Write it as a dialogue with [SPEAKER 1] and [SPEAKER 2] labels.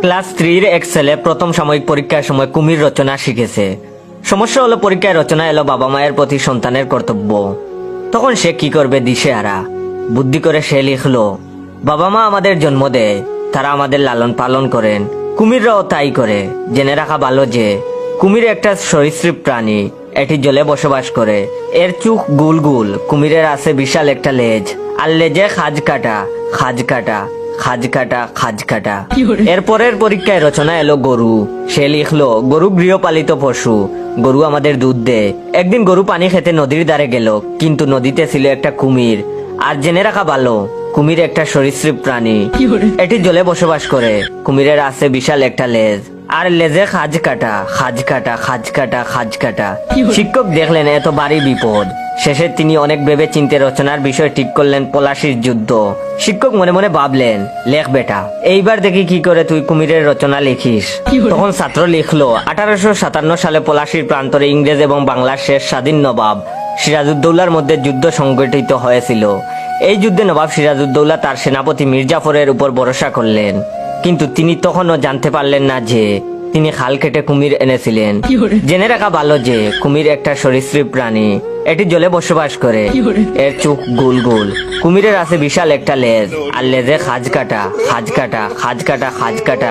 [SPEAKER 1] Class 3-র এক ছেলে প্রথম সাময়িক পরীক্ষার সময় কুমির রচনা শিখেছে। সমস্যা হলো পরীক্ষায় রচনা এলো বাবা মায়ের প্রতি সন্তানের কর্তব্য। তখন সে কি করবে দিশেহারা। বুদ্ধি করে সে লিখলো, বাবা মা আমাদের জন্ম দেয়, তারা আমাদের লালন পালন করেন, কুমিররাও তাই করে। জেনে রাখা ভালো যে কুমির একটা সরীসৃপ প্রাণী, এটি জলে বসবাস করে। এর চোখ গুল গুল, কুমিরের আছে বিশাল একটা লেজ, আর লেজে খাজ কাটা খাজ কাটা খাজ কাটা খাজ কাটা। এরপরের পরীক্ষায় রচনা এলো গরু। সে লিখলো, গরু গৃহপালিত পশু, গরু আমাদের দুধ দেয়। একদিন গরু পানি খেতে নদীর ধারে গেল, কিন্তু নদীতে ছিল একটা কুমির। আর জেনে রাখা ভালো, কুমির একটা সরীসৃপ প্রাণী, এটি জলে বসবাস করে। কুমিরের আছে বিশাল একটা লেজ, আর লেজে খাজ কাটা খাজ কাটা খাজ কাটা খাজ কাটা। শিক্ষক দেখলেন এত ভারী বিপদ। শেষে তিনি অনেক ভেবে চিন্তে রচনার বিষয় ঠিক করলেন, পলাশির যুদ্ধ। শিক্ষক মনে মনে ভাবলেন, লেখ বেটা, এইবার দেখি কি করে তুই কুমিরের রচনা লিখিস। তখন ছাত্র লিখলো, 1857 সালে পলাশির প্রান্তরে ইংরেজ এবং বাংলার শেষ স্বাধীন নবাব সিরাজউদ্দৌলার মধ্যে যুদ্ধ সংগঠিত হয়েছিল। এই যুদ্ধে নবাব সিরাজউদ্দৌলা তার সেনাপতি মির্জাফরের উপর ভরসা করলেন, কিন্তু তিনি তখনও জানতে পারলেন না যে তিনি খাল কেটে কুমির এনেছিলেন। জেনে রাখা ভালো যে কুমির একটা সরীসৃপ প্রাণী, এটি জলে বসবাস করে। এর চোখ গোল গোল, কুমিরের আছে বিশাল একটা লেজ, আর লেজে খাজ কাটা খাজ কাটা খাজ কাটা খাজ কাটা।